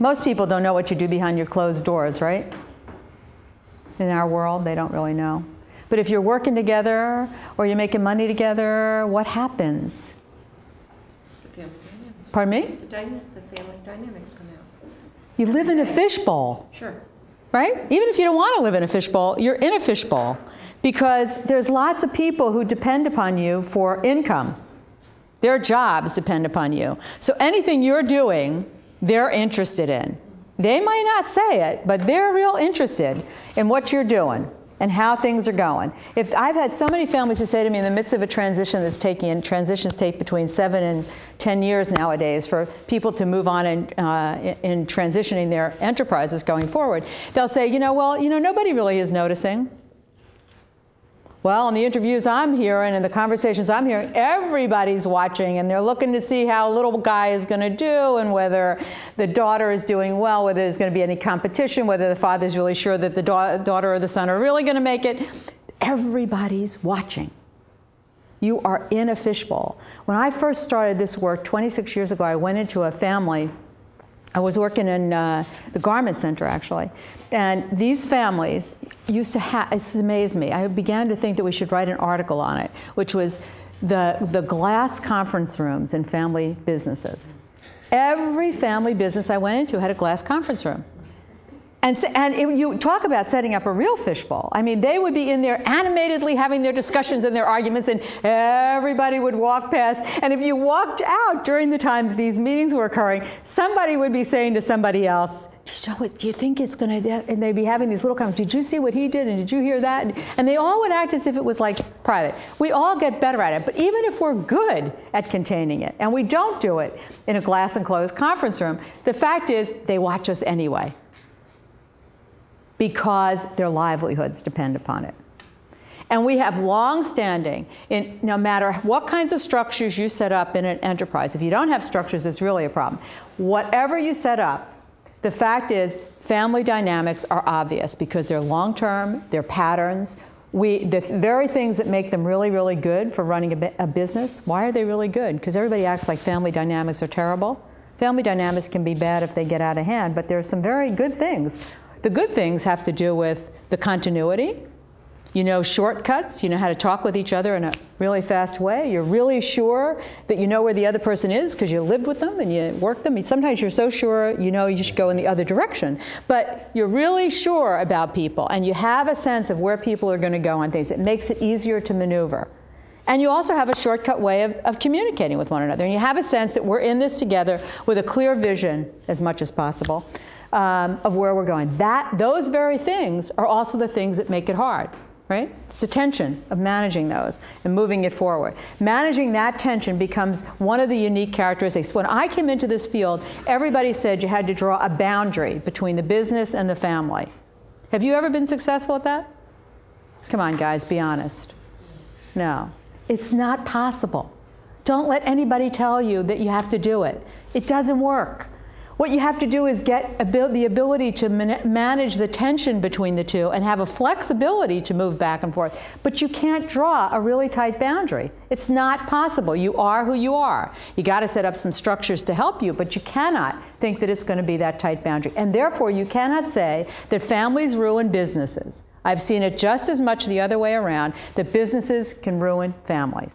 Most people don't know what you do behind your closed doors, right? In our world, they don't really know. But if you're working together or you're making money together, what happens? The family dynamics. Pardon me? The family dynamics come out. You live in a fishbowl. Sure. Right? Even if you don't want to live in a fishbowl, you're in a fishbowl. Because there's lots of people who depend upon you for income. Their jobs depend upon you. So anything you're doing, they're interested in. They might not say it, but they're real interested in what you're doing and how things are going. If I've had so many families who say to me in the midst of a transition that's taking, transitions take between 7 and 10 years nowadays for people to move on in transitioning their enterprises going forward, they'll say, nobody really is noticing. Well, in the interviews I'm hearing and the conversations I'm hearing, everybody's watching and they're looking to see how little guy is going to do and whether the daughter is doing well, whether there's going to be any competition, whether the father's really sure that the daughter or the son are really going to make it. Everybody's watching. You are in a fishbowl. When I first started this work 26 years ago, I went into a family. I was working in the garment center, actually. And these families used to have, it's amazed me. I began to think that we should write an article on it, which was the glass conference rooms in family businesses. Every family business I went into had a glass conference room. You talk about setting up a real fishbowl. I mean, they would be in there animatedly having their discussions and their arguments, and everybody would walk past. And if you walked out during the time that these meetings were occurring, somebody would be saying to somebody else, do you think it's going to, and they'd be having these little conversations, did you see what he did, and did you hear that? And they all would act as if it was like private. We all get better at it, but even if we're good at containing it, and we don't do it in a glass enclosed conference room, the fact is they watch us anyway, because their livelihoods depend upon it. And we have long-standing, no matter what kinds of structures you set up in an enterprise, if you don't have structures, it's really a problem. Whatever you set up, the fact is family dynamics are obvious because they're long-term, they're patterns. The very things that make them really, really good for running a business, why are they really good? Because everybody acts like family dynamics are terrible. Family dynamics can be bad if they get out of hand, but there are some very good things. The good things have to do with the continuity. You know shortcuts. You know how to talk with each other in a really fast way. You're really sure that you know where the other person is because you lived with them and you worked them. Sometimes you're so sure you know you should go in the other direction. But you're really sure about people and you have a sense of where people are going to go on things. It makes it easier to maneuver. And you also have a shortcut way of communicating with one another. And you have a sense that we're in this together with a clear vision as much as possible. Of where we're going. Those very things are also the things that make it hard, right? It's the tension of managing those and moving it forward. Managing that tension becomes one of the unique characteristics. When I came into this field, everybody said you had to draw a boundary between the business and the family. Have you ever been successful at that? Come on, guys, be honest. No. It's not possible. Don't let anybody tell you that you have to do it. It doesn't work. What you have to do is get the ability to manage the tension between the two and have a flexibility to move back and forth. But you can't draw a really tight boundary. It's not possible. You are who you are. You got to set up some structures to help you, but you cannot think that it's going to be that tight boundary. And therefore, you cannot say that families ruin businesses. I've seen it just as much the other way around, that businesses can ruin families.